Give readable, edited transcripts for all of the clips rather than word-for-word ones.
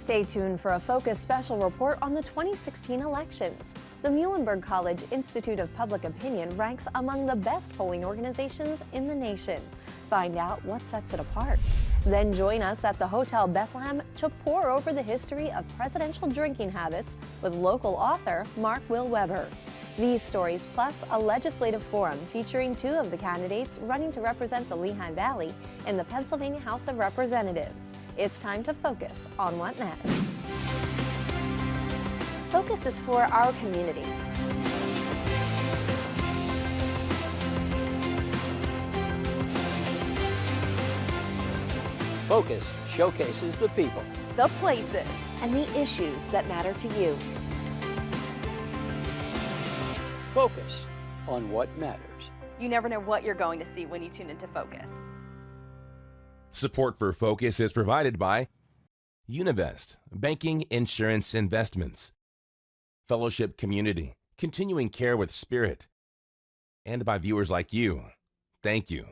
Stay tuned for a Focus special report on the 2016 elections. The Muhlenberg College Institute of Public Opinion ranks among the best polling organizations in the nation. Find out what sets it apart. Then join us at the Hotel Bethlehem to pore over the history of presidential drinking habits with local author Mark Will Weber. These stories, plus a legislative forum featuring two of the candidates running to represent the Lehigh Valley in the Pennsylvania House of Representatives. It's time to focus on what matters. Focus is for our community. Focus showcases the people, The places and the issues that matter to you. Focus on what matters. You never know what you're going to see when you tune into Focus. Support for Focus is provided by Univest, Banking, Insurance, Investments, Fellowship Community, Continuing Care with Spirit, and by viewers like you. Thank you.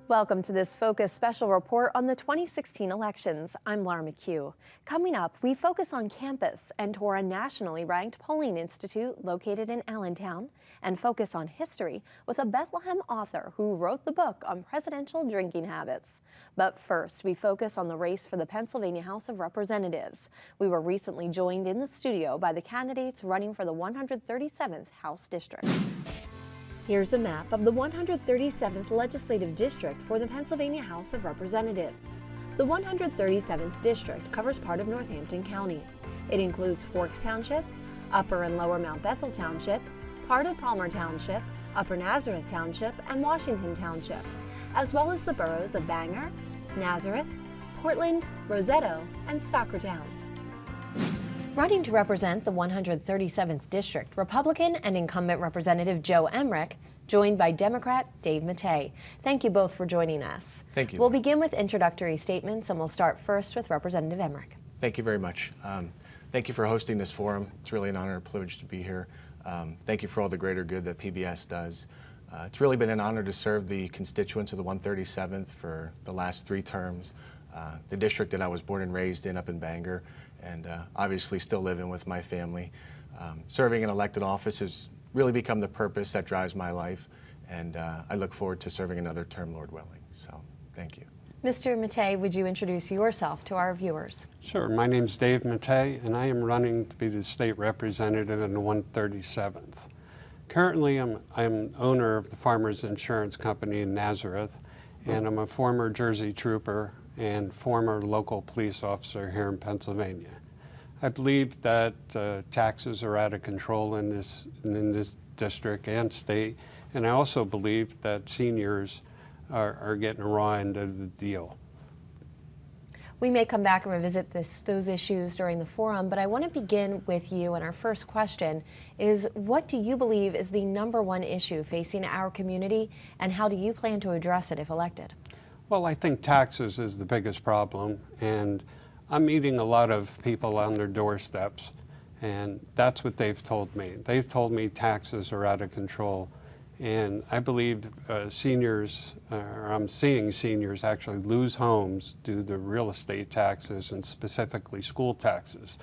Welcome to this Focus special report on the 2016 elections. I'm Laura McHugh. Coming up, we focus on campus and tour a nationally ranked polling institute located in Allentown, and focus on history with a Bethlehem author who wrote the book on presidential drinking habits. But first, we focus on the race for the Pennsylvania House of Representatives. We were recently joined in the studio by the candidates running for the 137th House District. Here's a map of the 137th Legislative District for the Pennsylvania House of Representatives. The 137th District covers part of Northampton County. It includes Forks Township, Upper and Lower Mount Bethel Township, part of Palmer Township, Upper Nazareth Township, and Washington Township, as well as the boroughs of Bangor, Nazareth, Portland, Roseto, and Stockertown. Running to represent the 137th District, Republican and incumbent Representative Joe Emmerich, joined by Democrat Dave Mattei. Thank you both for joining us. Thank you. We'll begin with introductory statements, and we'll start first with Representative Emmerich. Thank you very much. Thank you for hosting this forum. It's really an honor and privilege to be here. Thank you for all the greater good that PBS does. It's really been an honor to serve the constituents of the 137th for the last 3 terms. The district that I was born and raised in up in Bangor, and obviously still living with my family. Serving in elected office has really become the purpose that drives my life, and I look forward to serving another term, Lord willing. So, thank you. Mr. Mattei, would you introduce yourself to our viewers? Sure. My name is Dave Mattei, and I am running to be the state representative in the 137th. Currently, I'm owner of the Farmers Insurance Company in Nazareth, and I'm a former Jersey trooper and former local police officer here in Pennsylvania. I believe that taxes are out of control in this district and state, and I also believe that seniors are getting a raw end of the deal. We may come back and revisit those issues during the forum, but I want to begin with you, and our first question is, what do you believe is the #1 issue facing our community, and how do you plan to address it if elected? Well, I think taxes is the biggest problem, and I'm meeting a lot of people on their doorsteps, and that's what they've told me. They've told me taxes are out of control, and I believe seniors, or I'm seeing seniors actually lose homes due to real estate taxes and specifically school taxes.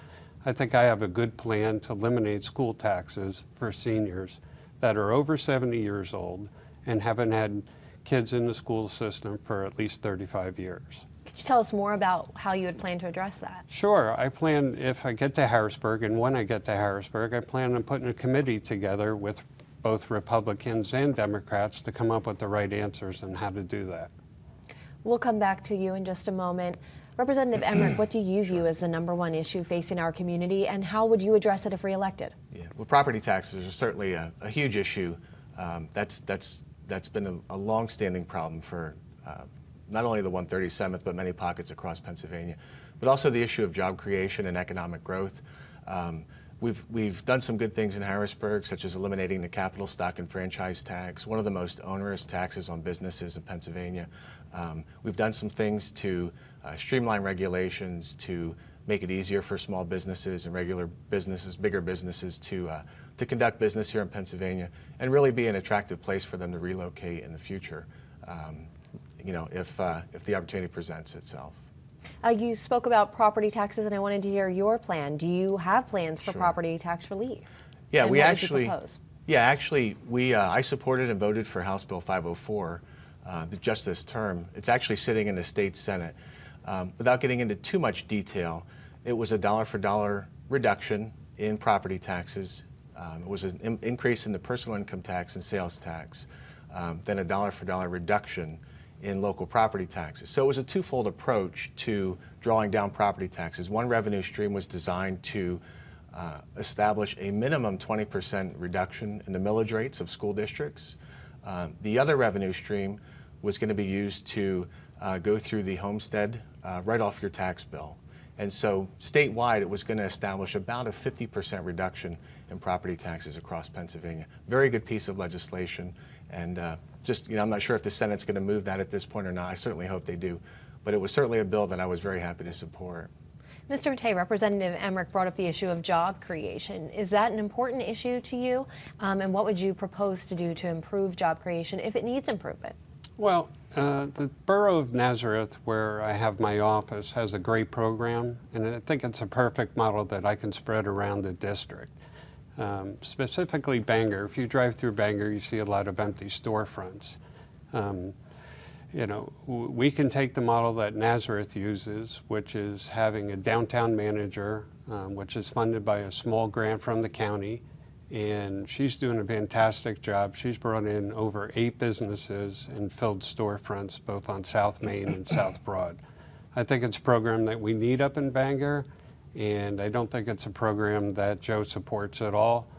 I think I have a good plan to eliminate school taxes for seniors that are over 70 years old and haven't had kids in the school system for at least 35 years. Could you tell us more about how you would plan to address that? Sure. I plan, if I get to Harrisburg, and when I get to Harrisburg, I plan on putting a committee together with both Republicans and Democrats to come up with the right answers on how to do that. We'll come back to you in just a moment. Representative Emmerich, what do you view as the #1 issue facing our community, and how would you address it if reelected? Yeah, well, property taxes are certainly a huge issue. That's been a long-standing problem for not only the 137th, but many pockets across Pennsylvania, but also the issue of job creation and economic growth. We've done some good things in Harrisburg, such as eliminating the capital stock and franchise tax, one of the most onerous taxes on businesses in Pennsylvania. We've done some things to streamline regulations, to make it easier for small businesses and regular businesses, bigger businesses to conduct business here in Pennsylvania and really be an attractive place for them to relocate in the future, if the opportunity presents itself. You spoke about property taxes, and I wanted to hear your plan. Do you have plans for Sure. property tax relief? Yeah, And we what would you actually. propose? Yeah, actually, I supported and voted for House Bill 504 just this term. It's actually sitting in the state Senate. Without getting into too much detail, it was a dollar-for-dollar reduction in property taxes. It was an increase in the personal income tax and sales tax, then a dollar-for-dollar reduction in local property taxes. So it was a twofold approach to drawing down property taxes. One revenue stream was designed to establish a minimum 20% reduction in the millage rates of school districts. The other revenue stream was going to be used to go through the homestead right off your tax bill. And so statewide, it was going to establish about a 50% reduction in property taxes across Pennsylvania. Very good piece of legislation. And I'm not sure if the Senate's going to move that at this point or not. I certainly hope they do. But it was certainly a bill that I was very happy to support. Mr. Mattei, Representative Emmerich brought up the issue of job creation. Is that an important issue to you? And what would you propose to do to improve job creation if it needs improvement? Well, the Borough of Nazareth, where I have my office, has a great program, and I think it's a perfect model that I can spread around the district. Specifically Bangor. If you drive through Bangor, you see a lot of empty storefronts. We can take the model that Nazareth uses, which is having a downtown manager, which is funded by a small grant from the county, and she's doing a fantastic job. She's brought in over 8 businesses and filled storefronts both on South Main and South Broad. I think it's a program that we need up in Bangor, and I don't think it's a program that Joe supports at all.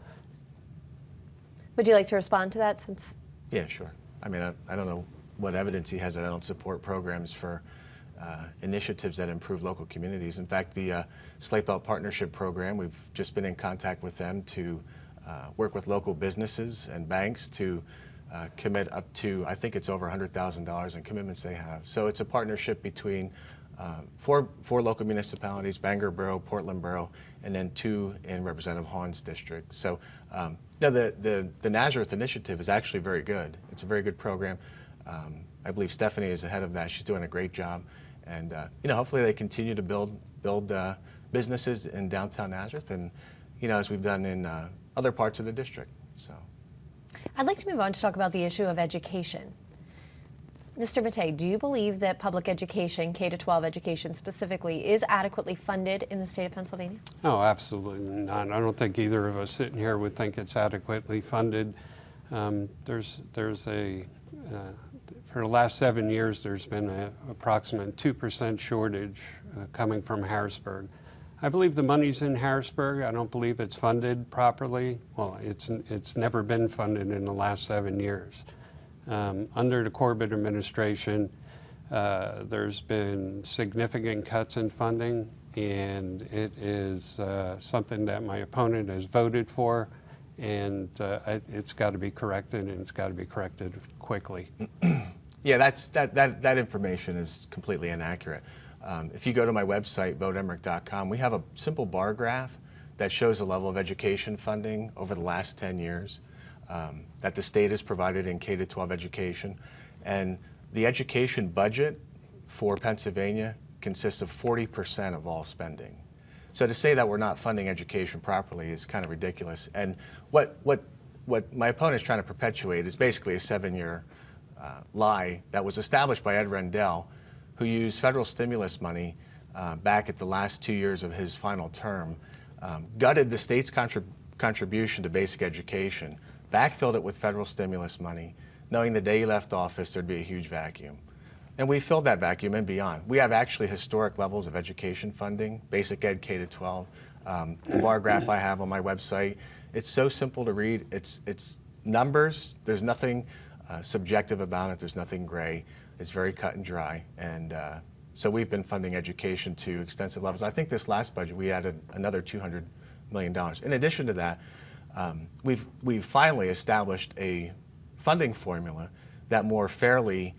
Would you like to respond to that since? Yeah, sure. I mean, I don't know what evidence he has that I don't support programs for initiatives that improve local communities. In fact, the Slate Belt Partnership Program, we've just been in contact with them to work with local businesses and banks to commit up to, I think it's over $100,000 in commitments they have. So it's a partnership between four local municipalities, Bangor Borough, Portland Borough, and then 2 in Representative Hahn's district. So the Nazareth initiative is actually very good. It's a very good program. I believe Stephanie is ahead of that. She's doing a great job. And hopefully they continue to build businesses in downtown Nazareth, and as we've done in other parts of the district. So I'd like to move on to talk about the issue of education. Mr. Mattei, do you believe that public education, K-12 education specifically, is adequately funded in the state of Pennsylvania? No, absolutely not. I don't think either of us sitting here would think it's adequately funded. For the last 7 years, there's been an approximate 2% shortage coming from Harrisburg. I believe the money's in Harrisburg. I don't believe it's funded properly. Well, it's never been funded in the last 7 years. Under the Corbett administration, there's been significant cuts in funding, and it is something that my opponent has voted for, and it's got to be corrected, and it's got to be corrected quickly. yeah, that information is completely inaccurate. If you go to my website, voteemmerich.com, we have a simple bar graph that shows the level of education funding over the last 10 years that the state has provided in K-12 education. And the education budget for Pennsylvania consists of 40% of all spending. So to say that we're not funding education properly is kind of ridiculous. And what my opponent is trying to perpetuate is basically a 7-year lie that was established by Ed Rendell, who used federal stimulus money back at the last 2 years of his final term, gutted the state's contribution to basic education, backfilled it with federal stimulus money, knowing the day he left office there'd be a huge vacuum. And we filled that vacuum and beyond. We have actually historic levels of education funding, basic ed K-12. The bar graph I have on my website, it's so simple to read. It's numbers. There's nothing subjective about it. There's nothing gray. It's very cut and dry. And so we've been funding education to extensive levels. I think this last budget we added another $200 million. In addition to that, we've finally established a funding formula that more fairly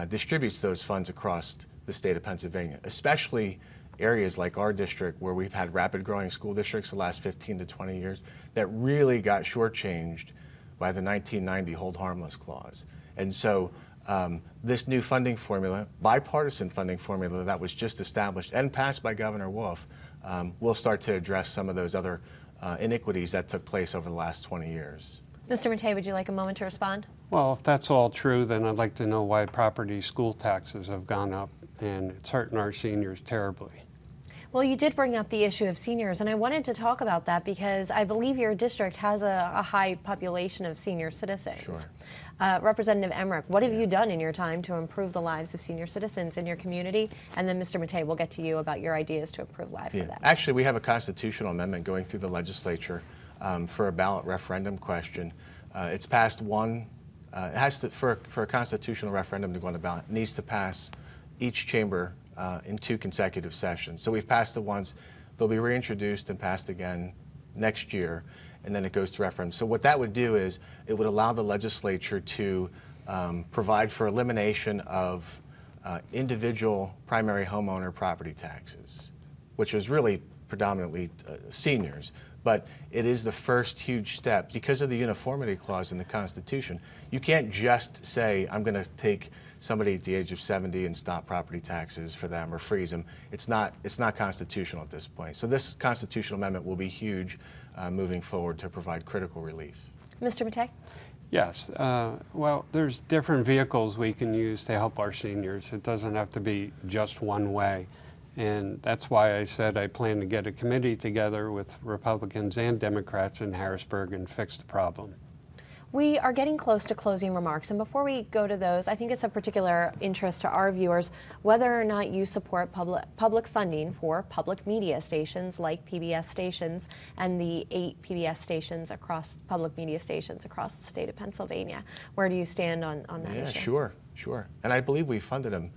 distributes those funds across the state of Pennsylvania, especially areas like our district, where we've had rapid growing school districts the last 15 to 20 years, that really got shortchanged by the 1990 Hold Harmless Clause. And so this new funding formula, bipartisan funding formula that was just established and passed by Governor Wolf, will start to address some of those other iniquities that took place over the last 20 years. Mr. Matei, would you like a moment to respond? Well, if that's all true, then I'd like to know why property school taxes have gone up, and it's hurting our seniors terribly. Well, you did bring up the issue of seniors, and I wanted to talk about that because I believe your district has a high population of senior citizens. Sure. Representative Emmerich, what have you done in your time to improve the lives of senior citizens in your community? And then Mr. Matei, we'll get to you about your ideas to improve lives for them. Actually, we have a constitutional amendment going through the legislature for a ballot referendum question. It's passed one, it has to, for a constitutional referendum to go on the ballot, it needs to pass each chamber in 2 consecutive sessions. So we've passed it once, they'll be reintroduced and passed again next year, and then it goes to referendum. So what that would do is it would allow the legislature to provide for elimination of individual primary homeowner property taxes, which is really predominantly seniors. But it is the first huge step because of the uniformity clause in the Constitution. You can't just say, I'm going to take somebody at the age of 70 and stop property taxes for them or freeze them. It's not constitutional at this point. So this constitutional amendment will be huge moving forward to provide critical relief. Mr. Matei? Yes. Well, there's different vehicles we can use to help our seniors. It doesn't have to be just one way. And that's why I said I plan to get a committee together with Republicans and Democrats in Harrisburg and fix the problem. We are getting close to closing remarks, and before we go to those, I think it's of particular interest to our viewers whether or not you support public funding for public media stations like PBS stations and the 8 PBS stations across public media stations across the state of Pennsylvania. Where do you stand on that issue? Yeah, sure. And I believe we funded them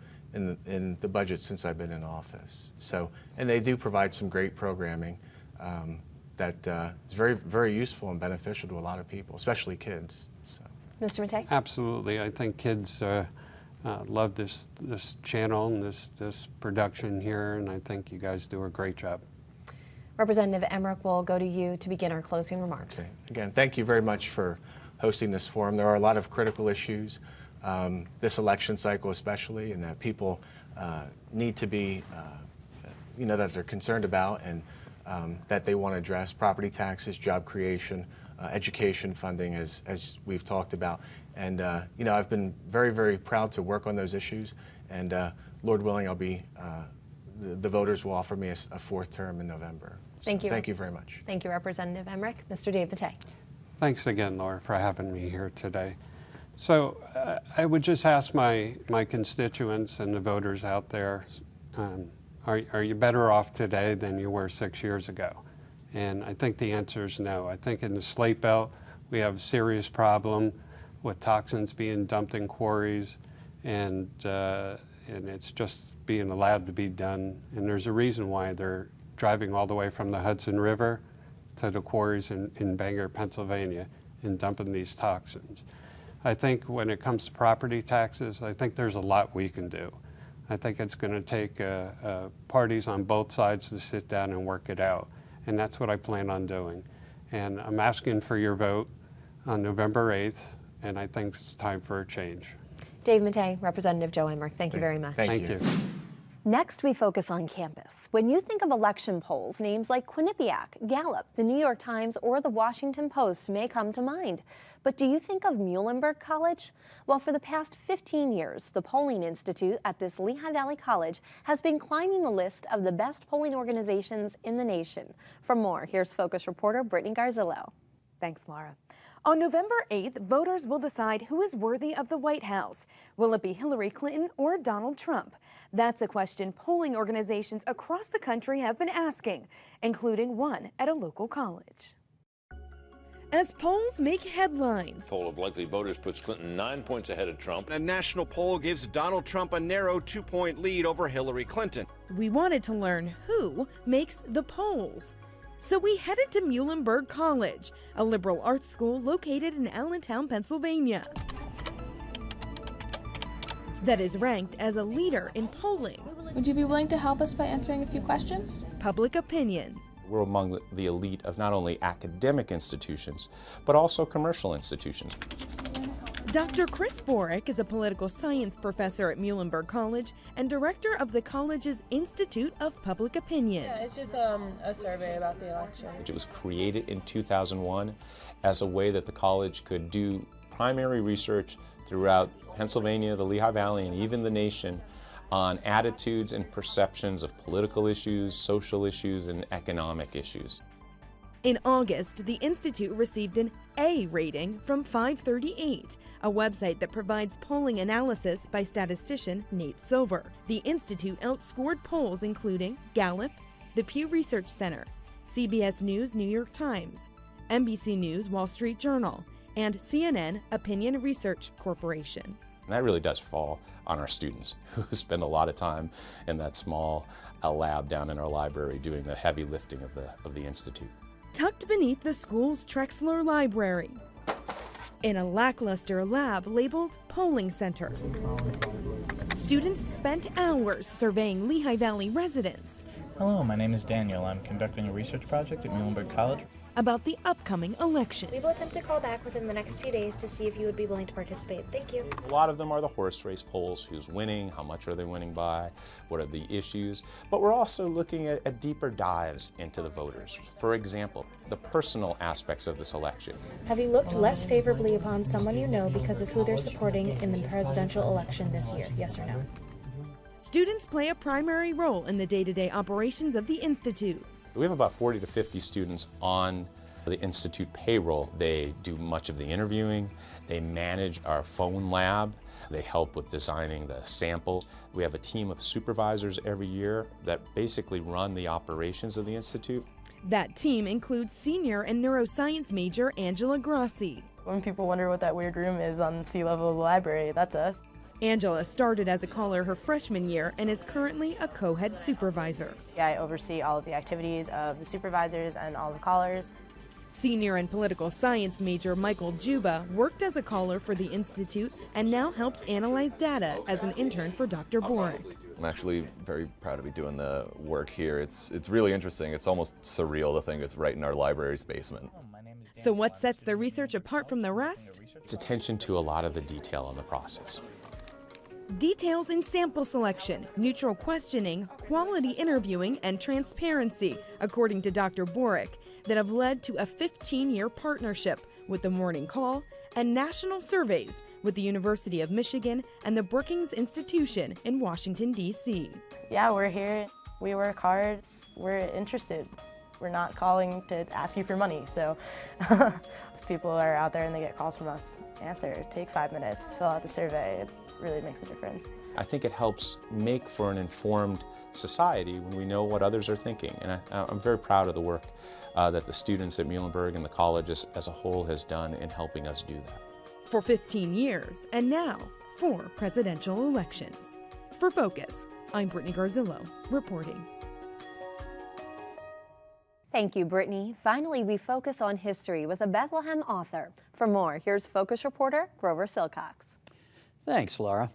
in the budget since I've been in office. So, and they do provide some great programming that is very, very useful and beneficial to a lot of people, especially kids. So. Mr. Matei? Absolutely. I think kids love this channel and this production here, and I think you guys do a great job. Representative Emmerich, will go to you to begin our closing remarks. Okay. Again, thank you very much for hosting this forum. There are a lot of critical issues, this election cycle especially, and that people need to be, that they're concerned about and that they want to address: property taxes, job creation, education funding, as we've talked about. And I've been very, very proud to work on those issues. And Lord willing, I'll be the voters will offer me a 4th term in November. Thank you. Thank you very much. Thank you, Representative Emmerich. Mr. Dave Matei. Thanks again, Laura, for having me here today. So I would just ask my constituents and the voters out there, are you better off today than you were 6 years ago? And I think the answer is no. I think in the Slate Belt, we have a serious problem with toxins being dumped in quarries, and it's just being allowed to be done. And there's a reason why they're driving all the way from the Hudson River to the quarries in Bangor, Pennsylvania, and dumping these toxins. I think when it comes to property taxes, I think there's a lot we can do. I think it's going to take parties on both sides to sit down and work it out. And that's what I plan on doing. And I'm asking for your vote on November 8th, and I think it's time for a change. Dave Matei, Representative Joe Emmerich, thank you very much. Thank you. Next, we focus on campus. When you think of election polls, names like Quinnipiac, Gallup, the New York Times, or the Washington Post may come to mind. But do you think of Muhlenberg College? Well, for the past 15 years, the Polling Institute at this Lehigh Valley College has been climbing the list of the best polling organizations in the nation. For more, here's Focus reporter Brittany Garzillo. Thanks, Laura. On November 8th, voters will decide who is worthy of the White House. Will it be Hillary Clinton or Donald Trump? That's a question polling organizations across the country have been asking, including one at a local college. As polls make headlines. A poll of likely voters puts Clinton 9 points ahead of Trump. A national poll gives Donald Trump a narrow 2-point lead over Hillary Clinton. We wanted to learn who makes the polls. So we headed to Muhlenberg College, a liberal arts school located in Allentown, Pennsylvania. that is ranked as a leader in polling. Would you be willing to help us by answering a few questions? Public opinion. We're among the elite of not only academic institutions, but also commercial institutions. Dr. Chris Borick is a political science professor at Muhlenberg College and director of the college's Institute of Public Opinion. Yeah, it's just a survey about the election. It was created in 2001 as a way that the college could do primary research throughout Pennsylvania, the Lehigh Valley, and even the nation on attitudes and perceptions of political issues, social issues, and economic issues. In August, the Institute received an A rating from 538, a website that provides polling analysis by statistician Nate Silver. The Institute outscored polls including Gallup, the Pew Research Center, CBS News New York Times, NBC News Wall Street Journal, and CNN Opinion Research Corporation. And that really does fall on our students who spend a lot of time in that small lab down in our library doing the heavy lifting of the Institute. Tucked beneath the school's Trexler Library, in a lackluster lab labeled Polling Center, students spent hours surveying Lehigh Valley residents. Hello, my name is Daniel. I'm conducting a research project at Muhlenberg College about the upcoming election. We will attempt to call back within the next few days to see if you would be willing to participate. Thank you. A lot of them are the horse race polls. Who's winning? How much are they winning by? What are the issues? But we're also looking at deeper dives into the voters. For example, the personal aspects of this election. Have you looked less favorably upon someone you know because of who they're supporting in the presidential election this year? Yes or no? Students play a primary role in the day-to-day operations of the Institute. We have about 40 to 50 students on the Institute payroll. They do much of the interviewing, they manage our phone lab, they help with designing the samples. We have a team of supervisors every year that basically run the operations of the Institute. That team includes senior and neuroscience major Angela Grassi. When people wonder what that weird room is on sea level of the library, that's us. Angela started as a caller her freshman year and is currently a co-head supervisor. I oversee all of the activities of the supervisors and all the callers. Senior and political science major Michael Juba worked as a caller for the Institute and now helps analyze data as an intern for Dr. Borick. I'm actually very proud to be doing the work here. It's really interesting. It's almost surreal to think it's right in our library's basement. So what sets the research apart from the rest? It's attention to a lot of the detail in the process. Details in sample selection, neutral questioning, quality interviewing, and transparency, according to Dr. Borick, that have led to a 15-year partnership with the Morning Call and national surveys with the University of Michigan and the Brookings Institution in Washington, D.C. Yeah, we're here. We work hard. We're interested. We're not calling to ask you for money. So if people are out there and they get calls from us, answer. Take 5 minutes, fill out the survey. It really makes a difference. I think it helps make for an informed society when we know what others are thinking. And I'm very proud of the work that the students at Muhlenberg and the college as a whole has done in helping us do that. For 15 years, and now 4 presidential elections. For Focus, I'm Brittany Garzillo, reporting. Thank you, Brittany. Finally, we focus on history with a Bethlehem author. For more, here's Focus reporter Grover Silcox. Thanks, Laura.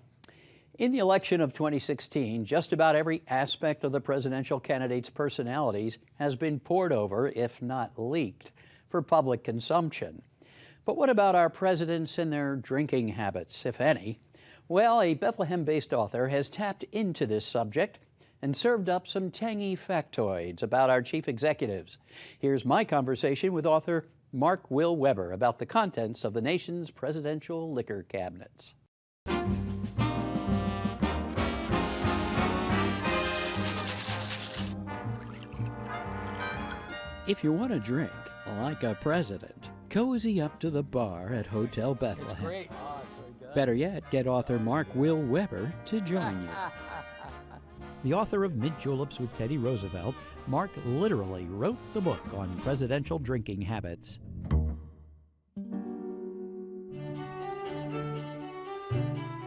In the election of 2016, just about every aspect of the presidential candidate's personalities has been poured over, if not leaked, for public consumption. But what about our presidents and their drinking habits, if any? Well, a Bethlehem-based author has tapped into this subject and served up some tangy factoids about our chief executives. Here's my conversation with author Mark Will Weber about the contents of the nation's presidential liquor cabinets. If you want to drink like a president, cozy up to the bar at Hotel Bethlehem. Better yet, get author Mark Will Weber to join you. The author of Mid-Juleps with Teddy Roosevelt, Mark literally wrote the book on presidential drinking habits.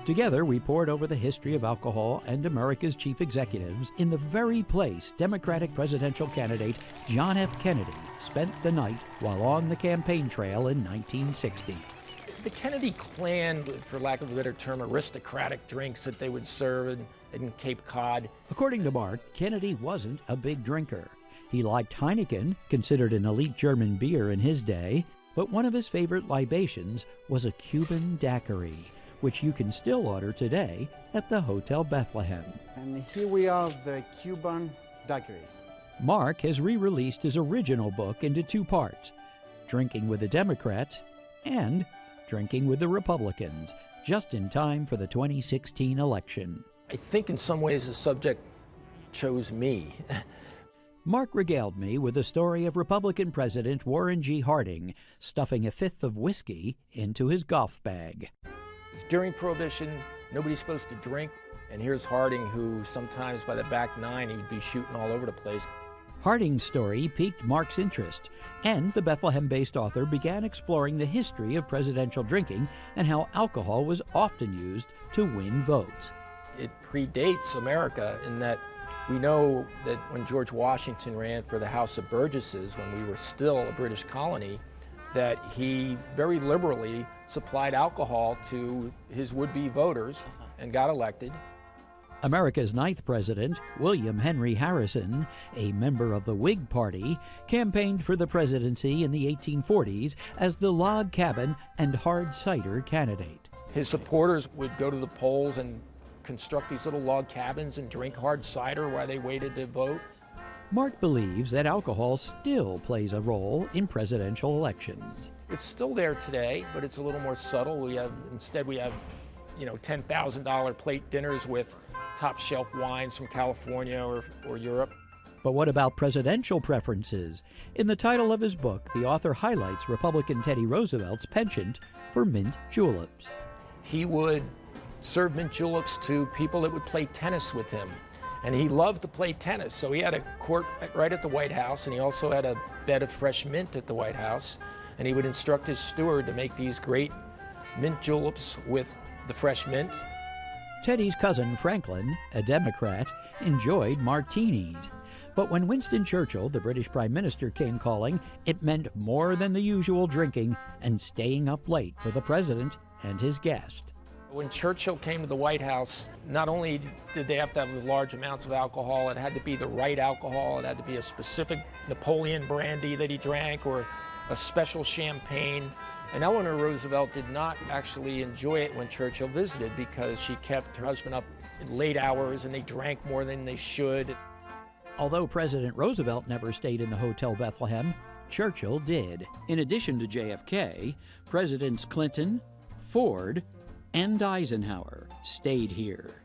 Together, we pored over the history of alcohol and America's chief executives in the very place Democratic presidential candidate John F. Kennedy spent the night while on the campaign trail in 1960. The Kennedy clan, for lack of a better term, aristocratic drinks that they would serve in Cape Cod. According to Mark, Kennedy wasn't a big drinker. He liked Heineken, considered an elite German beer in his day, but one of his favorite libations was a Cuban daiquiri, which you can still order today at the Hotel Bethlehem. And here we have the Cuban daiquiri. Mark has re-released his original book into two parts, Drinking with the Democrats and Drinking with the Republicans, just in time for the 2016 election. I think in some ways the subject chose me. Mark regaled me with the story of Republican President Warren G. Harding stuffing a fifth of whiskey into his golf bag. During Prohibition, nobody's supposed to drink, and here's Harding, who sometimes by the back nine he would be shooting all over the place. Harding's story piqued Mark's interest, and the Bethlehem-based author began exploring the history of presidential drinking and how alcohol was often used to win votes. It predates America in that we know that when George Washington ran for the House of Burgesses, when we were still a British colony, that he very liberally supplied alcohol to his would-be voters and got elected. America's ninth president, William Henry Harrison, a member of the Whig Party, campaigned for the presidency in the 1840s as the log cabin and hard cider candidate. His supporters would go to the polls and construct these little log cabins and drink hard cider while they waited to vote. Mark believes that alcohol still plays a role in presidential elections. It's still there today, but it's a little more subtle. Instead we have, $10,000 plate dinners with top shelf wines from California or Europe. But what about presidential preferences? In the title of his book, the author highlights Republican Teddy Roosevelt's penchant for mint juleps. He would serve mint juleps to people that would play tennis with him. And he loved to play tennis, so he had a court right at the White House, and he also had a bed of fresh mint at the White House. And he would instruct his steward to make these great mint juleps with the fresh mint. Teddy's cousin Franklin, a Democrat, enjoyed martinis. But when Winston Churchill, the British Prime Minister, came calling, it meant more than the usual drinking and staying up late for the president and his guest. When Churchill came to the White House, not only did they have to have large amounts of alcohol, it had to be the right alcohol, it had to be a specific Napoleon brandy that he drank or a special champagne. And Eleanor Roosevelt did not actually enjoy it when Churchill visited because she kept her husband up in late hours and they drank more than they should. Although President Roosevelt never stayed in the Hotel Bethlehem, Churchill did. In addition to JFK, Presidents Clinton, Ford, and Eisenhower stayed here.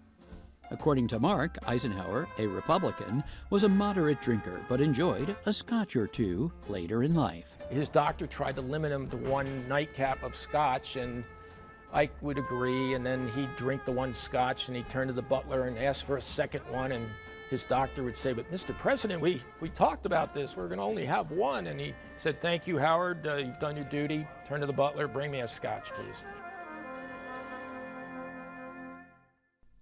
According to Mark, Eisenhower, a Republican, was a moderate drinker but enjoyed a scotch or two later in life. His doctor tried to limit him to one nightcap of scotch, and Ike would agree, and then he'd drink the one scotch and he'd turn to the butler and ask for a second one, and his doctor would say, "But Mr. President, we talked about this, we're gonna only have one." And he said, "Thank you, Howard, you've done your duty." Turn to the butler, "Bring me a scotch, please."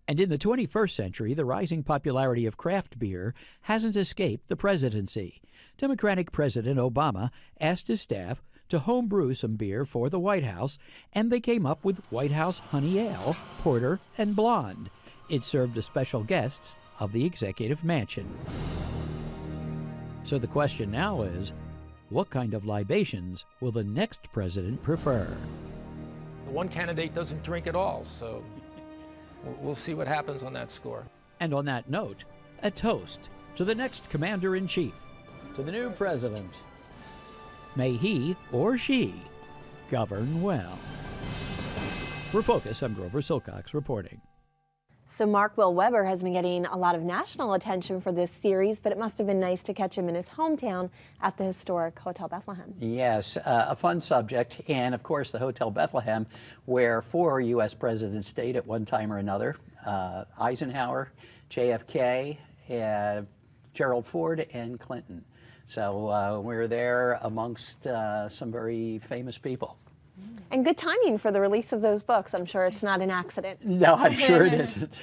And in the 21st century, the rising popularity of craft beer hasn't escaped the presidency. Democratic President Obama asked his staff to homebrew some beer for the White House, and they came up with White House Honey Ale, Porter, and Blonde. It served to special guests of the Executive Mansion. So the question now is, what kind of libations will the next president prefer? The one candidate doesn't drink at all, so we'll see what happens on that score. And on that note, a toast to the next Commander-in-Chief, to the new president. May he or she govern well. For Focus, I'm Grover Silcox reporting. So Mark Will Weber has been getting a lot of national attention for this series, but it must have been nice to catch him in his hometown at the historic Hotel Bethlehem. Yes, a fun subject, and of course the Hotel Bethlehem, where 4 U.S. presidents stayed at one time or another. Eisenhower, JFK, Gerald Ford, and Clinton. So we're there amongst some very famous people. And good timing for the release of those books. I'm sure it's not an accident. No, I'm sure it isn't.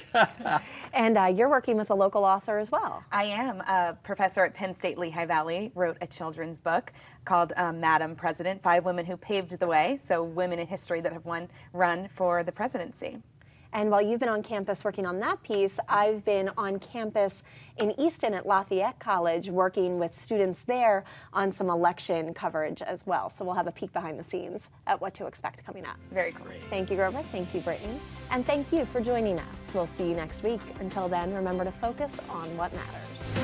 And you're working with a local author as well. I am. A professor at Penn State Lehigh Valley wrote a children's book called Madam President, 5 Women Who Paved the Way, so women in history that have run for the presidency. And while you've been on campus working on that piece, I've been on campus in Easton at Lafayette College working with students there on some election coverage as well. So we'll have a peek behind the scenes at what to expect coming up. Very cool. Thank you, Grover. Thank you, Brittany. And thank you for joining us. We'll see you next week. Until then, remember to focus on what matters.